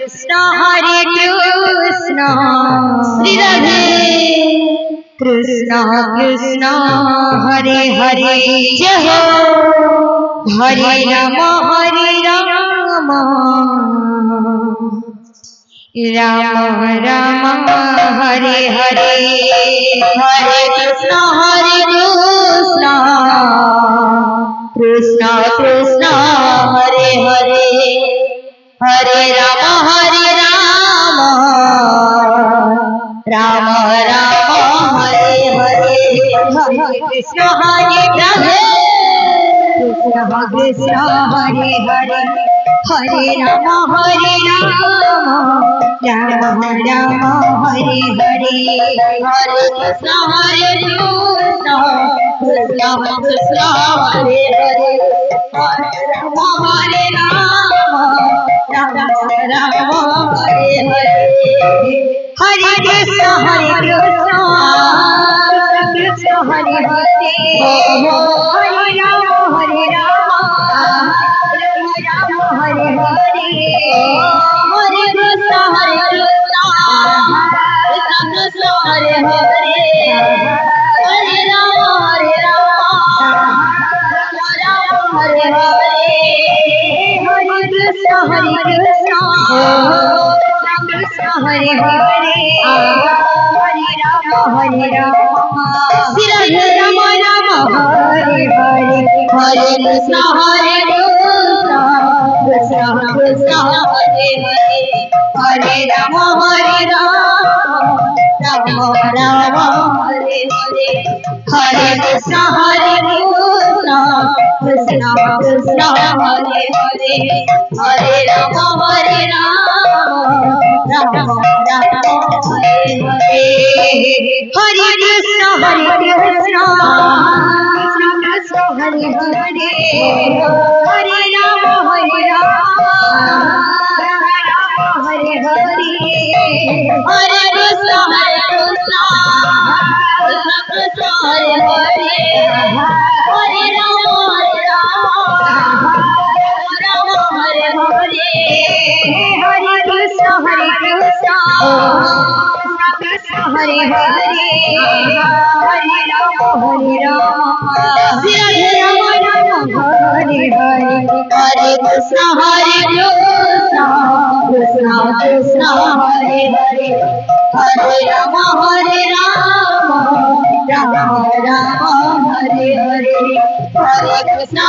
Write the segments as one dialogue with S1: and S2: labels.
S1: कृष्ण श्री राधे कृष्ण कृष्ण हरे हरे जय हो हरे राम राम राम हरे हरे हरे कृष्ण कृष्ण कृष्ण हरे हरे हरे राम राम राम हरे हरे हरे कृष्ण राधे कृष्ण कृष्ण हरे हरे हरे राम राम राम हरे हरे हरे कृष्ण कृष्ण कृष्ण हरे हरे हरे राम राम राम हरे हरे हरे कृष्ण कृष्ण हरे हरे हरे राम राम हरे हरे हरे कृष्ण कृष्ण हरे हरे हरे राम राम हरे हरे हरे कृष्ण कृष्ण हरे हरे हरे राम हरे राम हरे हरे हरे कृष्ण कृष्ण कृष्ण हरे हरे हरे राम राम राम हरे हरे हरे कृष्ण कृष्ण कृष्ण हरे हरे हरे राम राम राम हरे हरे हरे कृष्ण कृष्ण कृष्ण हरे हरे हरे राम राम हरे हरे हरे कृष्ण कृष्ण हरे हरे हरे राम राम हरे हरे हरे कृष्ण कृष्ण हरे हरे हरे राम हरे राम हरे हरे हरे कृष्ण कृष्ण कृष्ण हरे हरे हरे राम राम राम हरे हरे हरे कृष्ण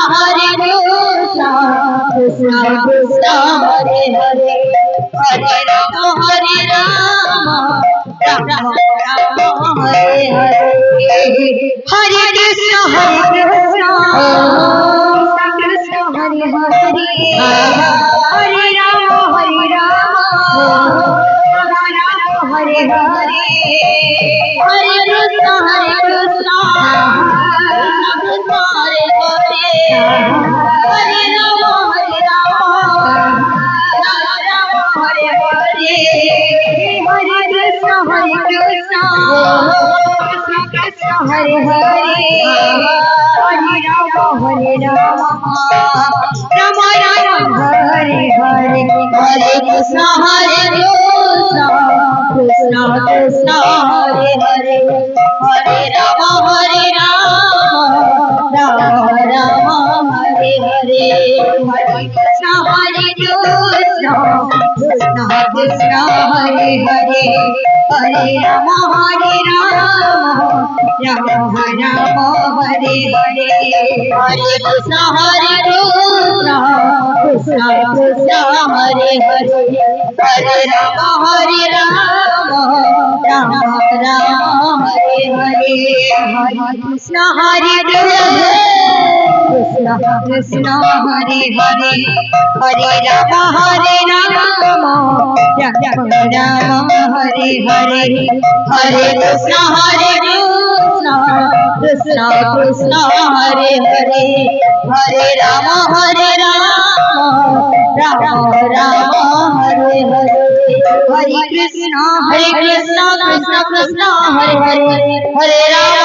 S1: कृष्ण कृष्ण हरे हरे हरे राम राम राम हरे हरे हरे कृष्ण कृष्ण हरे हरे हरे राम राम हरे हरे हरे कृष्ण कृष्ण हरे हरे हरे राम राम हरे हरे हरे कृष्ण कृष्ण हरे हरे हरे राम राम राम हरे हरे हरे कृष्ण कृष्ण कृष्ण हरे हरे हरे राम राम राम हरे हरे हरे कृष्ण कृष्ण कृष्ण हरे हरे हरे राम राम राम हरे हरे हरे कृष्ण कृष्ण कृष्ण हरे हरे हरे राम राम राम हरे हरे हरे कृष्ण कृष्ण कृष्ण हरे हरे हरे राम राम राम हरे हरे हरे कृष्ण कृष्ण कृष्ण हरे हरे हरे राम राम राम हरे हरे हरे कृष्ण कृष्ण कृष्ण हरे हरे हरे राम